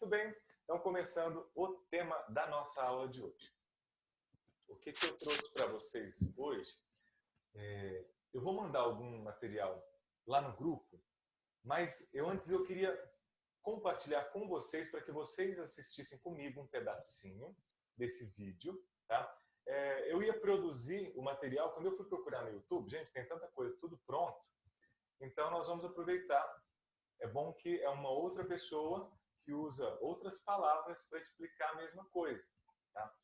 Muito bem, então começando o tema da nossa aula de hoje. O que eu trouxe para vocês hoje? Eu vou mandar algum material lá no grupo, mas antes eu queria compartilhar com vocês para que vocês assistissem comigo um pedacinho desse vídeo, tá? Eu ia produzir o material, quando eu fui procurar no YouTube, gente, tem tanta coisa, tudo pronto, então nós vamos aproveitar. É bom que é uma outra pessoa que usa outras palavras para explicar a mesma coisa, tá?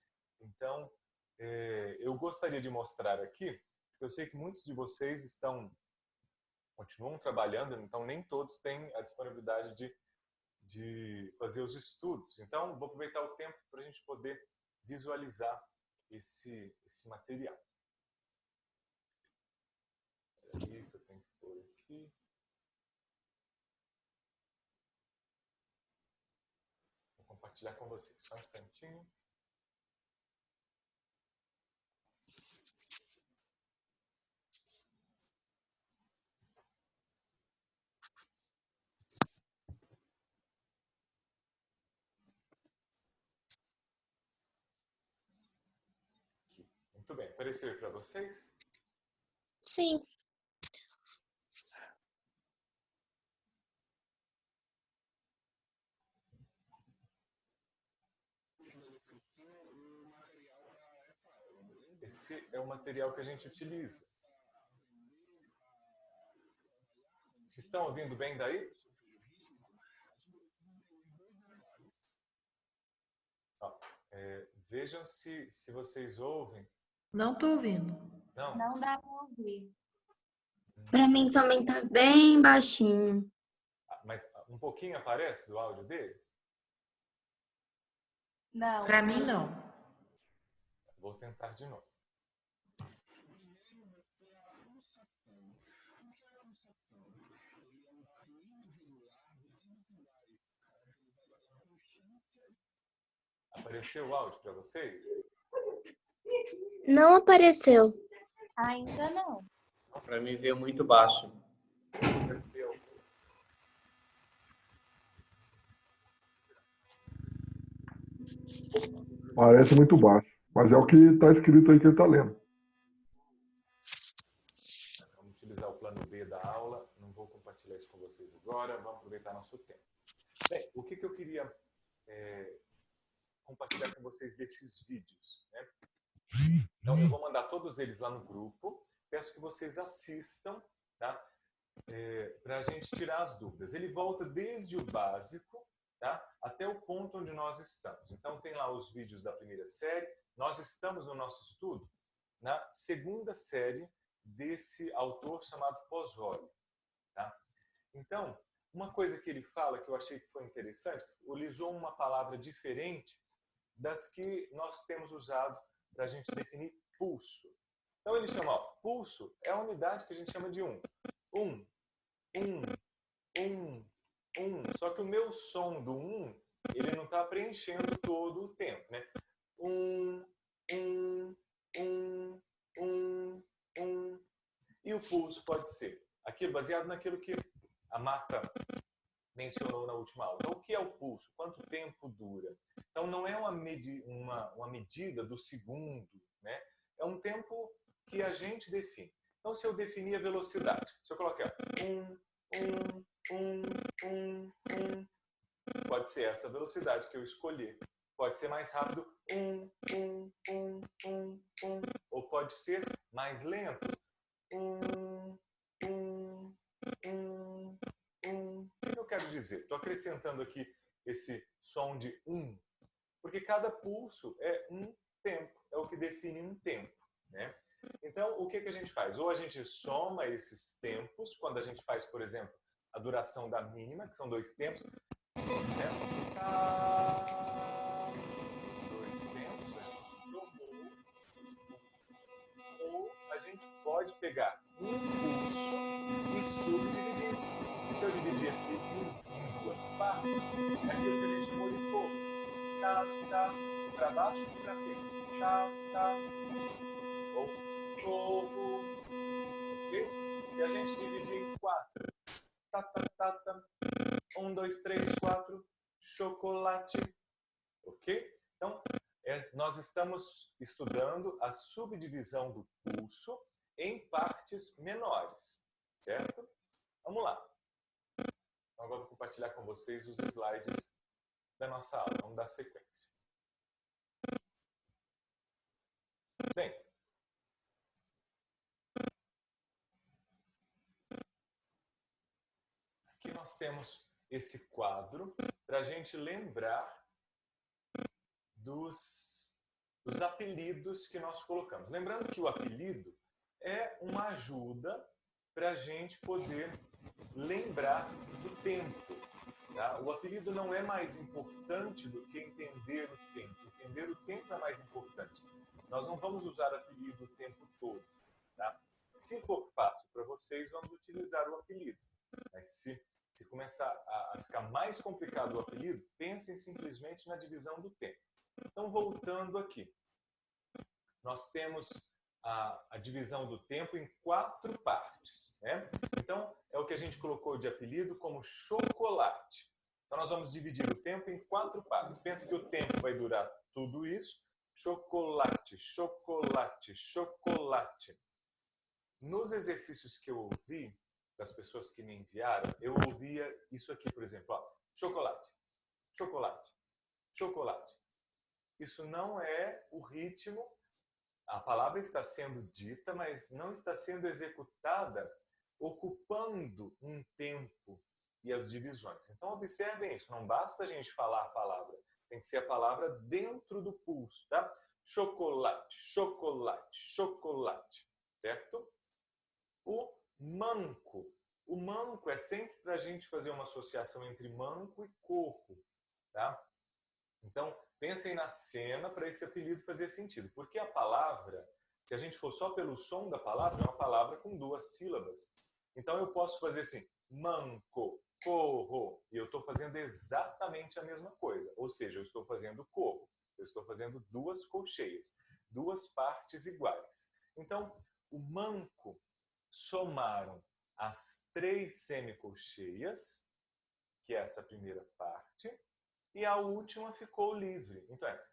Então, eu gostaria de mostrar aqui, eu sei que muitos de vocês continuam trabalhando, então nem todos têm a disponibilidade de fazer os estudos. Então, vou aproveitar o tempo para a gente poder visualizar esse material. Peraí, que eu tenho que pôr aqui. Vou compartilhar com vocês. Só um instantinho. Muito bem. Apareceu para vocês? Sim. Esse é o material que a gente utiliza. Vocês estão ouvindo bem daí? Vejam se vocês ouvem. Não estou ouvindo. Não? Não dá para ouvir. Para mim também tá bem baixinho. Mas um pouquinho aparece do áudio dele? Não. Para mim, não. Vou tentar de novo. Apareceu o áudio para vocês? Não apareceu. Ainda não. Para mim veio muito baixo. Parece muito baixo, mas é o que está escrito aí que ele está lendo. Vamos utilizar o plano B da aula. Não vou compartilhar isso com vocês agora. Vamos aproveitar nosso tempo. Bem, o que eu queria compartilhar com vocês desses vídeos, né? Então, eu vou mandar todos eles lá no grupo. Peço que vocês assistam, tá? Para a gente tirar as dúvidas. Ele volta desde o básico, tá? Até o ponto onde nós estamos. Então, tem lá os vídeos da primeira série. Nós estamos no nosso estudo na segunda série desse autor chamado Pozzoli, tá? Então, uma coisa que ele fala que eu achei que foi interessante, ele usou uma palavra diferente das que nós temos usado para a gente definir pulso. Então, ele chama, pulso é a unidade que a gente chama de um. Só que o meu som do ele não está preenchendo todo o tempo, né? E o pulso pode ser aquilo baseado naquilo que a Marta mencionou na última aula. Então, o que é o pulso? Quanto tempo dura? Então, não é uma medida do segundo, né? É um tempo que a gente define. Então, se eu definir a velocidade, se eu colocar pode ser essa velocidade que eu escolher. Pode ser mais rápido, ou pode ser mais lento, O que eu quero dizer? Estou acrescentando aqui esse som de porque cada pulso é um tempo, é o que define um tempo, né? Então, o que a gente faz? Ou a gente soma esses tempos, quando a gente faz, por exemplo, a duração da mínima, que são 2 tempos, né? 2 tempos, a gente somou. Ou a gente pode pegar um pulso e subdividir. Se eu dividir esse em 2 partes, é aquilo que a gente chamou de fogo. Para baixo e para cima. Ou fogo. Ok? Se a gente dividir em 4, 1, 2, 3, 4, chocolate. Ok? Então, nós estamos estudando a subdivisão do pulso em partes menores, certo? Vamos lá. Então, agora vou compartilhar com vocês os slides da nossa aula. Vamos dar sequência. Bem, aqui nós temos esse quadro para a gente lembrar dos apelidos que nós colocamos. Lembrando que o apelido é uma ajuda para a gente poder lembrar do tempo. Tá? O apelido não é mais importante do que entender o tempo. Entender o tempo é mais importante. Nós não vamos usar apelido o tempo todo. Tá? Se for fácil para vocês, vamos utilizar o apelido. Mas se começar a ficar mais complicado o apelido, pensem simplesmente na divisão do tempo. Então, voltando aqui. Nós temos a divisão do tempo em 4 partes. Né? Então, é o que a gente colocou de apelido como chocolate. Então, nós vamos dividir o tempo em 4 partes. Pensa que o tempo vai durar tudo isso. Chocolate, chocolate, chocolate. Nos exercícios que eu ouvi, das pessoas que me enviaram, eu ouvia isso aqui, por exemplo. Ó, chocolate, chocolate, chocolate. Isso não é o ritmo. A palavra está sendo dita, mas não está sendo executada ocupando um tempo e as divisões. Então, observem isso. Não basta a gente falar a palavra. Tem que ser a palavra dentro do pulso, tá? Chocolate, chocolate, chocolate. Certo? O manco. O manco é sempre para a gente fazer uma associação entre manco e corpo, tá? Então, pensem na cena para esse apelido fazer sentido. Porque a palavra, se a gente for só pelo som da palavra, é uma palavra com 2 sílabas. Então, eu posso fazer assim, manco, corro. E eu estou fazendo exatamente a mesma coisa. Ou seja, eu estou fazendo corro. Eu estou fazendo 2 colcheias. 2 partes iguais. Então, o manco somaram as 3 semicolcheias, que é essa primeira parte, e a última ficou livre. Então é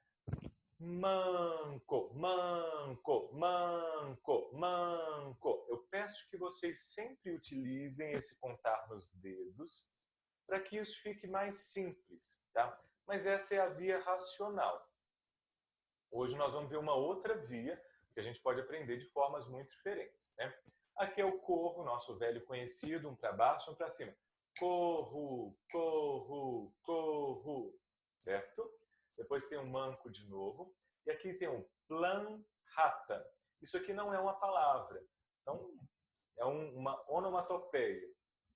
manco, manco, manco, manco. Eu peço que vocês sempre utilizem esse contar nos dedos para que isso fique mais simples, tá? Mas essa é a via racional. Hoje nós vamos ver uma outra via que a gente pode aprender de formas muito diferentes, né? Aqui é o corro, nosso velho conhecido, um para baixo, um para cima. Corro, corro, corro. Certo? Depois tem um manco de novo. E aqui tem um planrata. Isso aqui não é uma palavra. Então, é uma onomatopeia.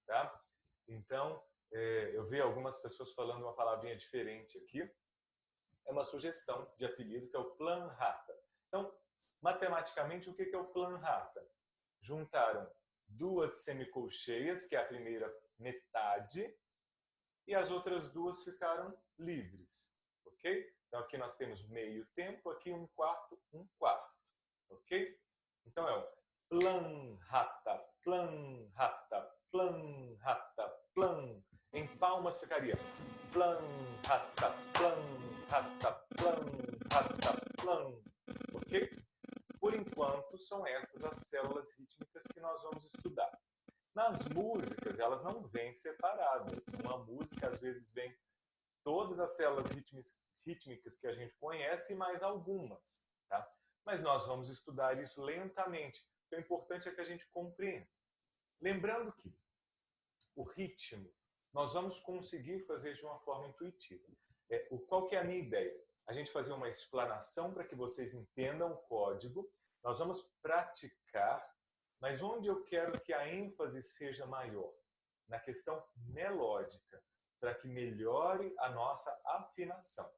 Tá? Então, eu vi algumas pessoas falando uma palavrinha diferente aqui. É uma sugestão de apelido que é o planrata. Então, matematicamente, o que é o planrata? Juntaram 2 semicolcheias, que é a primeira metade, e as outras 2 ficaram livres, ok? Então aqui nós temos meio tempo, aqui 1/4, 1/4, ok? Então é o planrata, planrata, planrata, plan. Em palmas ficaria planrata, planrata, planrata, plan, ok? Por enquanto, são essas as células rítmicas que nós vamos estudar. Nas músicas, elas não vêm separadas. Uma música, às vezes, vem todas as células rítmicas que a gente conhece e mais algumas. Tá? Mas nós vamos estudar isso lentamente. O importante é que a gente compreenda. Lembrando que o ritmo, nós vamos conseguir fazer de uma forma intuitiva. Qual que é a minha ideia? A gente fazer uma explanação para que vocês entendam o código. Nós vamos praticar, mas onde eu quero que a ênfase seja maior? Na questão melódica, para que melhore a nossa afinação.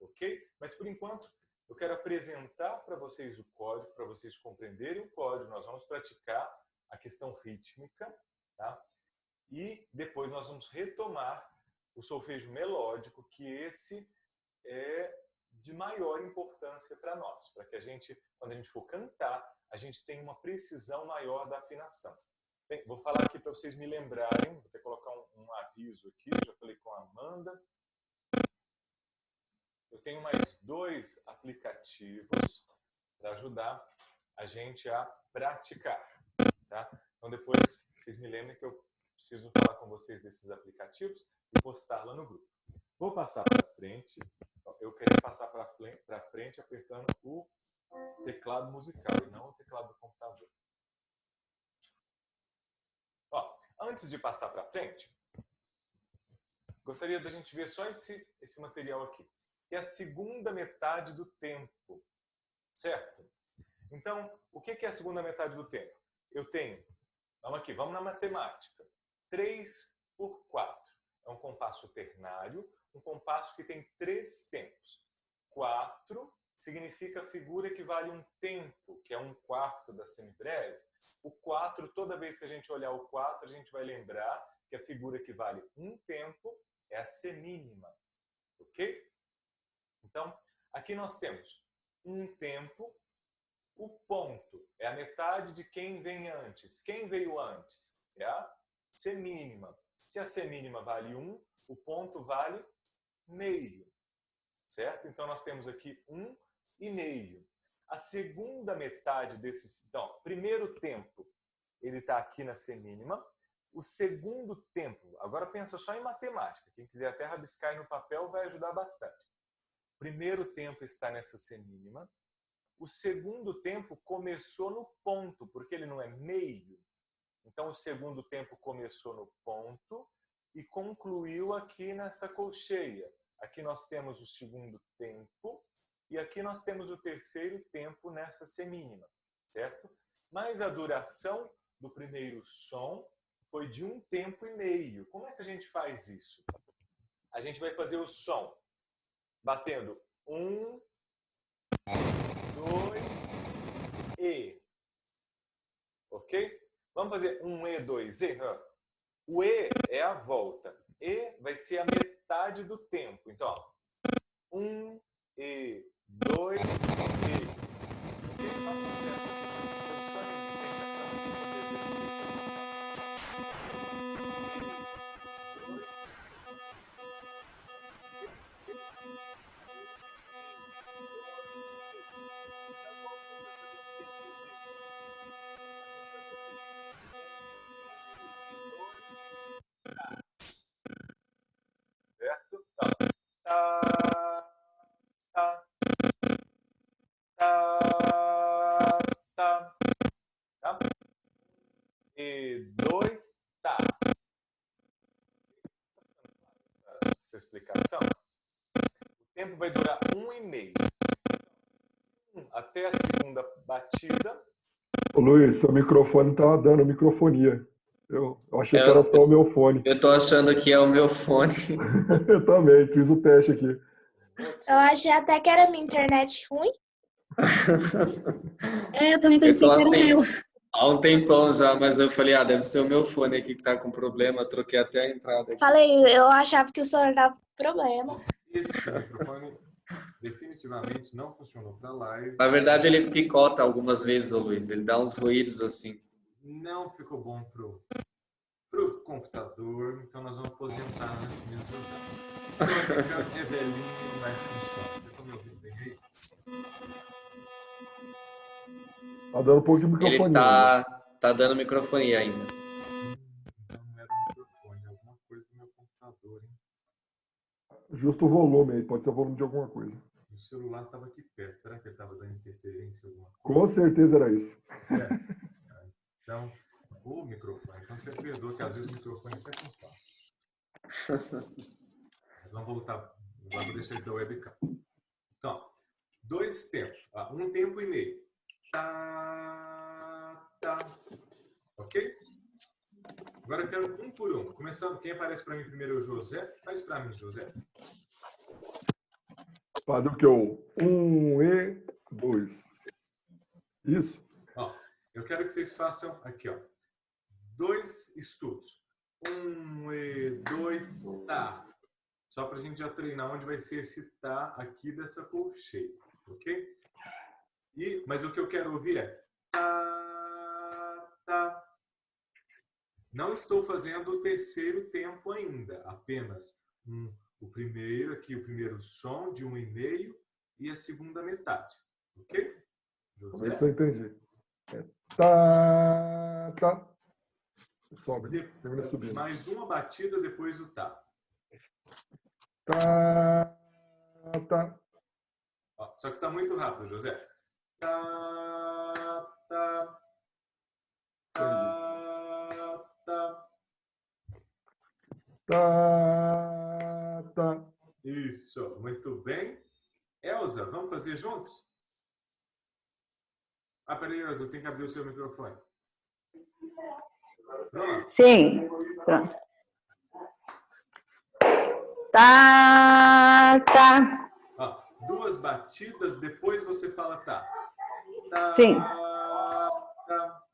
Ok? Mas, por enquanto, eu quero apresentar para vocês o código, para vocês compreenderem o código. Nós vamos praticar a questão rítmica, tá? E depois nós vamos retomar o solfejo melódico, que esse é de maior importância para nós, para que a gente, quando a gente for cantar, a gente tenha uma precisão maior da afinação. Bem, vou falar aqui para vocês me lembrarem, vou até colocar um aviso aqui, já falei com a Amanda, tenho mais 2 aplicativos para ajudar a gente a praticar, tá? Então depois vocês me lembrem que eu preciso falar com vocês desses aplicativos e postar lá no grupo. Vou passar para frente. Eu quero passar para frente apertando o teclado musical e não o teclado do computador. Ó, antes de passar para frente, gostaria da gente ver só esse material aqui, que é a segunda metade do tempo, certo? Então, o que é a segunda metade do tempo? Eu tenho, vamos aqui, vamos na matemática, 3 por 4. É um compasso ternário, um compasso que tem 3 tempos. 4 significa a figura que vale um tempo, que é 1/4 da semibreve. O 4, toda vez que a gente olhar o 4, a gente vai lembrar que a figura que vale um tempo é a semínima, ok? Então, aqui nós temos um tempo, o ponto é a metade de quem vem antes. Quem veio antes? É a semínima. Se a semínima vale 1, o ponto vale meio, certo? Então, nós temos aqui 1,5. A segunda metade desses... Então, primeiro tempo, ele está aqui na semínima. O segundo tempo, agora pensa só em matemática. Quem quiser até rabiscar aí no papel vai ajudar bastante. O primeiro tempo está nessa semínima. O segundo tempo começou no ponto, porque ele não é meio. Então, o segundo tempo começou no ponto e concluiu aqui nessa colcheia. Aqui nós temos o segundo tempo e aqui nós temos o terceiro tempo nessa semínima, certo? Mas a duração do primeiro som foi de 1 tempo e meio. Como é que a gente faz isso? A gente vai fazer o som batendo 1, 2 e. Ok? Vamos fazer 1 e, 2 e. O e é a volta. E vai ser a metade do tempo. Então, ó, 1 e, 2 e. Ok? Faça um gesto aqui para as posições de certo? Tá. Tá, tá, tá, tá, tá. E 2, tá. Essa explicação. O tempo vai durar 1,5. Até a segunda batida. Ô, Luiz, seu microfone estava dando microfonia. Eu achei que era só o meu fone. Eu tô achando que é o meu fone. Eu também, fiz o teste aqui. Eu achei até que era minha internet ruim. Eu também Eu pensei tô que era o assim, meu. há um tempão já, mas eu falei, deve ser o meu fone aqui que tá com problema. Eu troquei até a entrada aqui. Falei, eu achava que o celular tava com problema. Esse microfone definitivamente não funcionou para live. Na verdade, ele picota algumas vezes, ô Luiz. Ele dá uns ruídos assim. Não ficou bom pro computador, então nós vamos aposentar antes mesmo de usar. É velhinho, mas funciona. Vocês estão me ouvindo bem aí? Tá dando um pouco de microfonia. Ele né? tá dando microfonia ainda. Então não era o microfone, é alguma coisa do meu computador, hein? Justo o volume aí, pode ser o volume de alguma coisa. O celular estava aqui perto. Será que ele estava dando interferência alguma coisa? Com certeza era isso. Então, o microfone. Então você perdoa que às vezes o microfone até funciona. Mas vamos voltar. Agora vou deixar isso da webcam. Então, 2 tempos. 1 tempo e meio. Tá, tá. Ok? Agora eu quero 1 por 1. Começando, quem aparece para mim primeiro é o José. Faz para mim, José. Fazer o que? 1 e 2. Isso? Ó, eu quero que vocês façam aqui, ó. 2 estudos. 1 e 2, tá. Só para a gente já treinar onde vai ser esse tá aqui dessa colcheia, ok? Mas o que eu quero ouvir é tá, tá. Não estou fazendo o terceiro tempo ainda, apenas o primeiro aqui, o primeiro som de 1,5 e a segunda metade. Ok? Vamos ver se eu entendi. Tá, tá. Sobe, termina subindo. Mais uma batida depois do tá. Tá, tá. Ó, só que tá muito rápido, José. Tá, tá, tá, tá. Tá, tá. Isso, muito bem. Elza, vamos fazer juntos? Ah, peraí, Elza, eu tenho que abrir o seu microfone. Pronto. Sim, pronto. Tá, tá. Ó, 2 batidas, depois você fala tá. Tá, Sim. tá.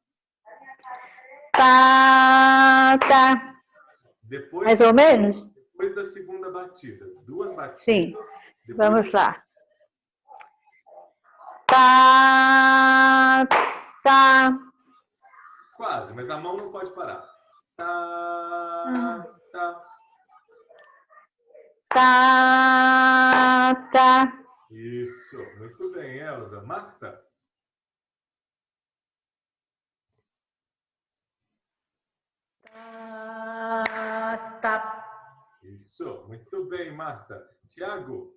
Tá, tá. Depois, Mais ou menos? depois da segunda batida. 2 batidas. Sim. Depois Vamos lá. Tá, tá. Quase, mas a mão não pode parar. Tá, tá. Tá, tá. Isso, muito bem, Elza. Marta? Tá, tá. Isso, muito bem, Marta. Tiago?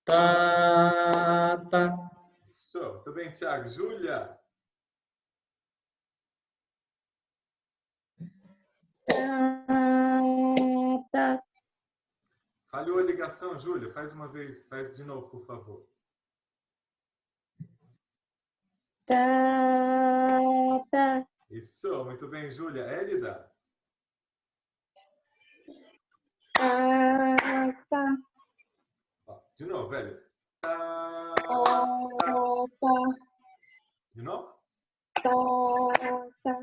Tá, tá. Isso, muito bem, Tiago. Júlia? Tá. Falhou a ligação, Júlia. Faz uma vez, faz de novo, por favor. Tá, tá. Isso, muito bem, Júlia. Élida? Tá, tá. Ó, de novo, velho. Tá, Tá, de novo? tá, tá.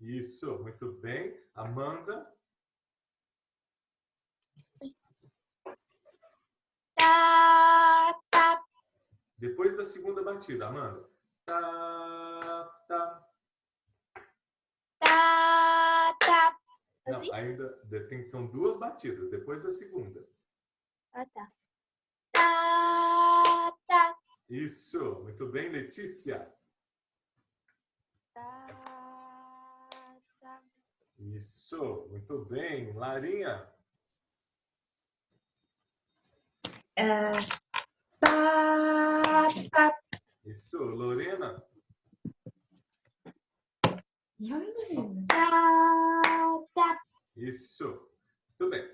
Isso, muito bem. Amanda? Tá, tá. Depois da segunda batida, Amanda. Tá, tá. Tá, tá. Assim? Não, ainda são 2 batidas, depois da segunda. Ah, tá. Tá, tá. Isso, muito bem, Letícia. Tá, tá. Isso, muito bem. Larinha? Tá, tá. Isso, Lorena? Tá, tá. Isso, muito bem.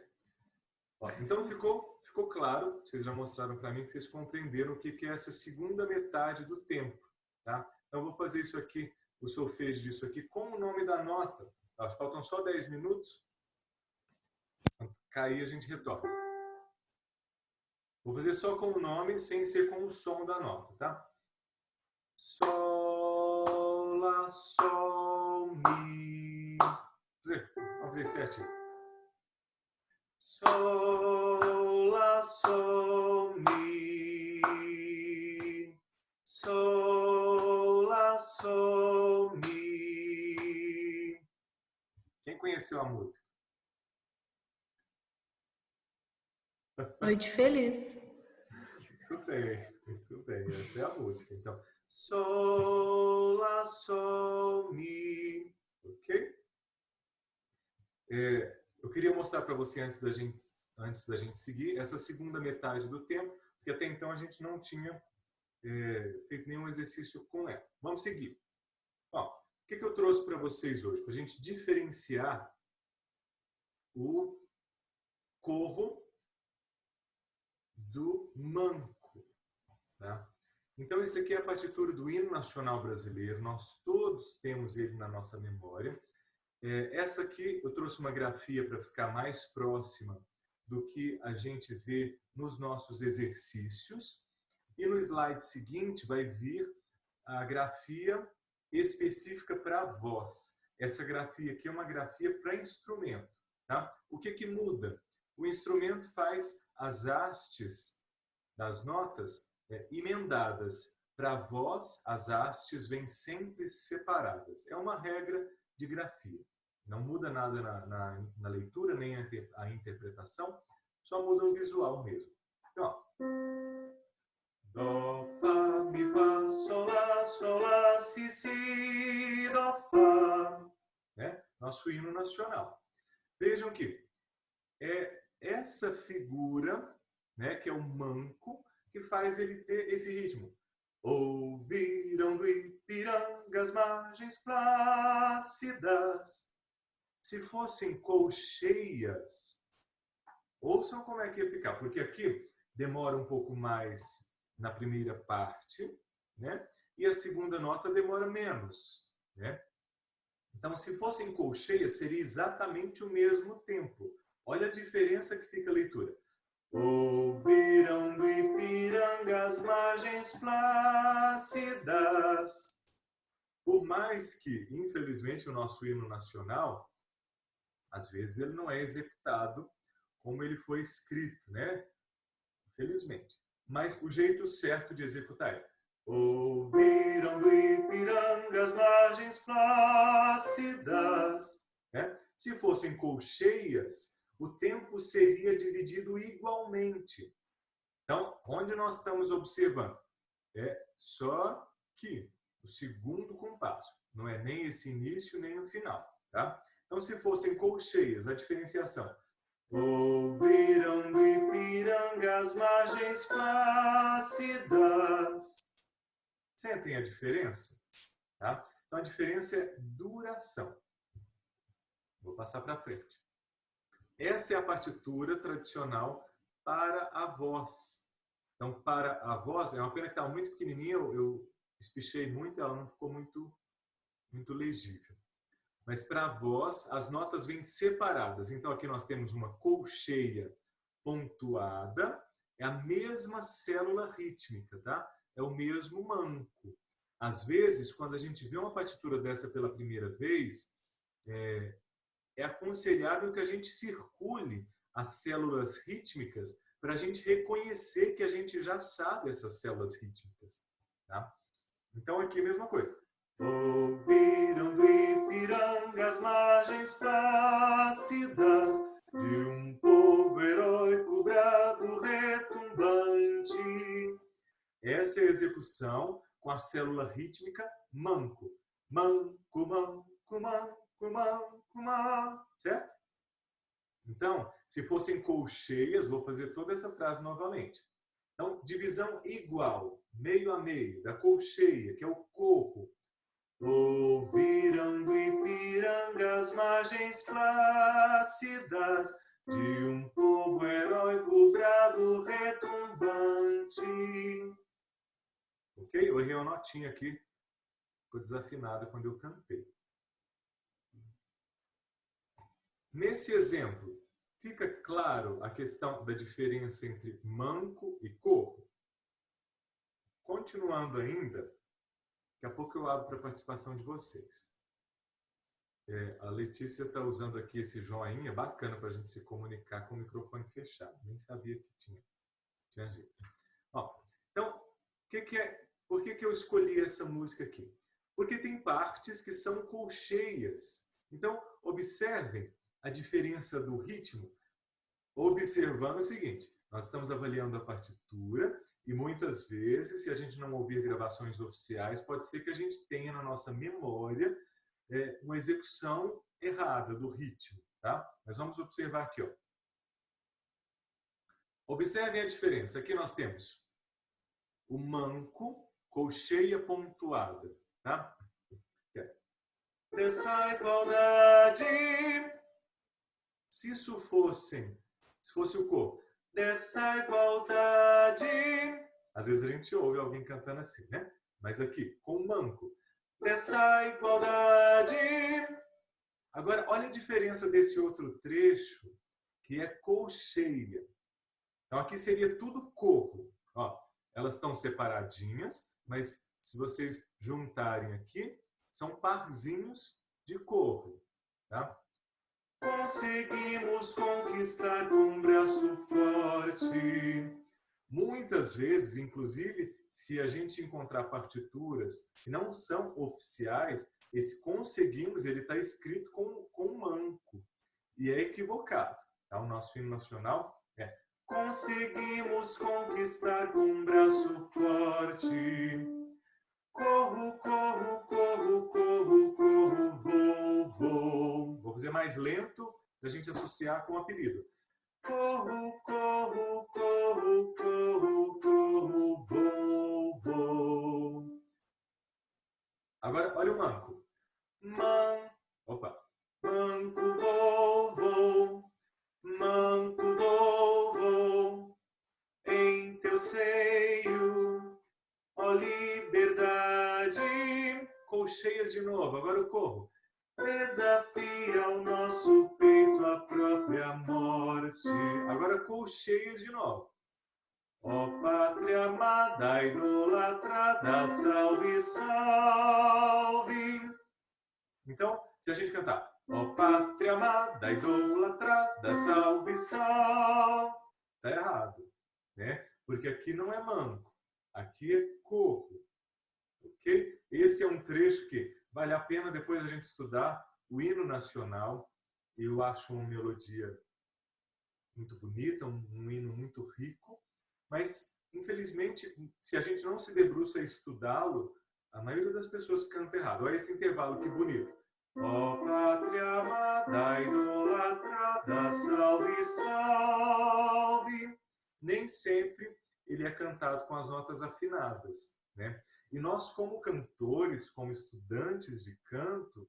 Ó, então ficou claro, vocês já mostraram para mim que vocês compreenderam o que é essa segunda metade do tempo. Tá? Então eu vou fazer isso aqui, o solfejo disso aqui, com o nome da nota. Ó, faltam só 10 minutos. Quando cair, a gente retorna. Vou fazer só com o nome, sem ser com o som da nota, tá? Sol, lá, sol, mi. Vamos fazer certinho. Sol, lá, sol, mi. Sol, lá, sol, mi. Quem conheceu a música? Noite feliz. Muito bem. Essa é a música. Então, sol, lá, sol, mi. Ok? Eu queria mostrar para você antes da gente seguir essa segunda metade do tempo, porque até então a gente não tinha feito nenhum exercício com ela. Vamos seguir. Ó, o que eu trouxe para vocês hoje? Para a gente diferenciar o corro do manco. Tá? Então, esse aqui é a partitura do hino nacional brasileiro. Nós todos temos ele na nossa memória. Essa aqui eu trouxe uma grafia para ficar mais próxima do que a gente vê nos nossos exercícios. E no slide seguinte vai vir a grafia específica para a voz. Essa grafia aqui é uma grafia para instrumento. Tá? O que muda? O instrumento faz as hastes das notas emendadas. Para a voz, as hastes vêm sempre separadas. É uma regra de grafia. Não muda nada na leitura, nem a interpretação, só muda o visual mesmo. Então, ó. Dó, Fá, Mi, Fá, Sol, Lá, Si, Dó, Fá. Né? Nosso hino nacional. Vejam que é essa figura, né, que é o manco, que faz ele ter esse ritmo. Ouviram do Ipiranga as margens plácidas. Se fossem colcheias, ouçam como é que ia ficar, porque aqui demora um pouco mais na primeira parte, né? E a segunda nota demora menos, né? Então, se fossem colcheias, seria exatamente o mesmo tempo. Olha a diferença que fica a leitura. Ouviram do Ipiranga as margens plácidas. Por mais que, infelizmente, o nosso hino nacional, às vezes ele não é executado como ele foi escrito, né? Infelizmente. Mas o jeito certo de executar é: ouviram do Ipiranga as margens plácidas. Né? Se fossem colcheias, o tempo seria dividido igualmente. Então, onde nós estamos observando? É só que o segundo compasso. Não é nem esse início, nem o final. Tá? Então, se fossem colcheias, a diferenciação. Ouviram do Ipiranga as margens plácidas. Sentem a diferença? Tá? Então, a diferença é duração. Vou passar para frente. Essa é a partitura tradicional para a voz. Então, para a voz, é uma pena que estava muito pequenininha, eu espichei muito, ela não ficou muito legível. Mas para a voz, as notas vêm separadas. Então, aqui nós temos uma colcheia pontuada, é a mesma célula rítmica, tá? É o mesmo manco. Às vezes, quando a gente vê uma partitura dessa pela primeira vez, é aconselhável que a gente circule as células rítmicas para a gente reconhecer que a gente já sabe essas células rítmicas. Tá? Então, aqui a mesma coisa. Ouviram do Ipiranga as margens plácidas de um povo heróico, brado, retumbante. Essa é a execução com a célula rítmica manco. Manco, manco, manco, manco, manco. Certo? Então, se fossem colcheias, vou fazer toda essa frase novamente. Então, divisão igual, meio a meio, da colcheia, que é o corpo. Ouviram do Ipiranga as margens plácidas de um povo heróico, brado, retumbante. Ok? Eu errei uma notinha aqui. Ficou desafinada quando eu cantei. Nesse exemplo, fica claro a questão da diferença entre manco e corpo? Continuando ainda, daqui a pouco eu abro para a participação de vocês. A Letícia está usando aqui esse joinha, bacana para a gente se comunicar com o microfone fechado. Nem sabia que tinha jeito. Ó, então, por que eu escolhi essa música aqui? Porque tem partes que são colcheias. Então, observem a diferença do ritmo, observando o seguinte: nós estamos avaliando a partitura e muitas vezes, se a gente não ouvir gravações oficiais, pode ser que a gente tenha na nossa memória uma execução errada do ritmo. Tá? Mas vamos observar aqui. Ó. Observem a diferença. Aqui nós temos o manco, colcheia pontuada. Tá? Dessa igualdade. Se isso fosse o corpo, dessa igualdade, às vezes a gente ouve alguém cantando assim, né? Mas aqui, com o manco, dessa igualdade. Agora, olha a diferença desse outro trecho, que é colcheia. Então, aqui seria tudo corpo. Ó, elas estão separadinhas, mas se vocês juntarem aqui, são parzinhos de corpo, tá? Conseguimos conquistar com um braço forte. Muitas vezes, inclusive, se a gente encontrar partituras que não são oficiais, esse conseguimos, ele está escrito com manco. E é equivocado. Tá? O nosso hino nacional é: conseguimos conquistar com um braço forte. Corro, corro, corro, corro, corro, vou, vou. Vou fazer mais lento para a gente associar com o apelido. Corro, corro, corro, corro, corro, vou, vou. Agora, olha o manco. Opa. Manco, vou, vou. Manco, vou, vou. Em teu seio, ó liberdade. Colcheias de novo, agora eu corro. Desafia o nosso peito a própria morte. Agora colcheias de novo. Ó pátria amada, idolatrada, salve, salve. Então, se a gente cantar: ó pátria amada, idolatrada, salve, salve, tá errado, né? Porque aqui não é manco, aqui é corro, ok? Esse é um trecho que vale a pena depois a gente estudar o hino nacional. Eu acho uma melodia muito bonita, um hino muito rico, mas, infelizmente, se a gente não se debruça a estudá-lo, a maioria das pessoas canta errado. Olha esse intervalo, que bonito. Ó pátria amada, idolatrada, salve, salve. Nem sempre ele é cantado com as notas afinadas, né? E nós, como cantores, como estudantes de canto,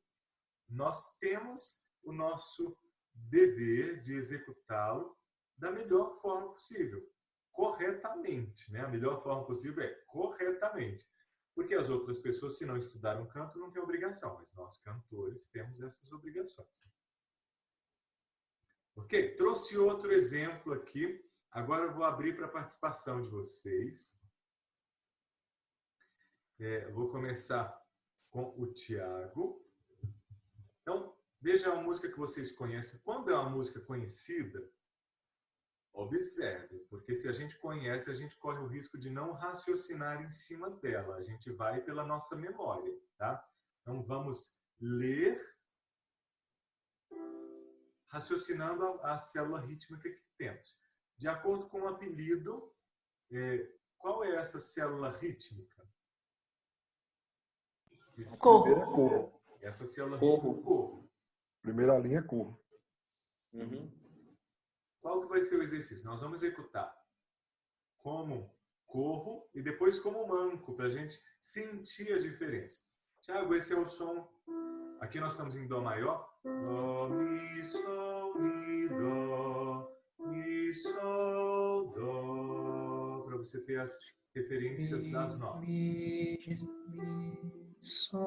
nós temos o nosso dever de executá-lo da melhor forma possível, corretamente, né? A melhor forma possível é corretamente. Porque as outras pessoas, se não estudaram canto, não têm obrigação, mas nós, cantores, temos essas obrigações. Ok? Trouxe outro exemplo aqui. Agora eu vou abrir para a participação de vocês. Vou começar com o Tiago. Então, veja a música que vocês conhecem. Quando é uma música conhecida, observe, porque se a gente conhece, a gente corre o risco de não raciocinar em cima dela. A gente vai pela nossa memória, tá? Então, vamos ler raciocinando a célula rítmica que temos. De acordo com o apelido, qual é essa célula rítmica? Primeira é corro. Essa célula rítmica é corro. Primeira linha é corro. Uhum. Qual que vai ser o exercício? Nós vamos executar como corro e depois como manco, para a gente sentir a diferença. Tiago, esse é o som. Aqui nós estamos em Dó maior. Dó, Mi, Sol, Mi, Dó, Mi, Sol, Dó. Para você ter as referências das notas. Mi, Sol.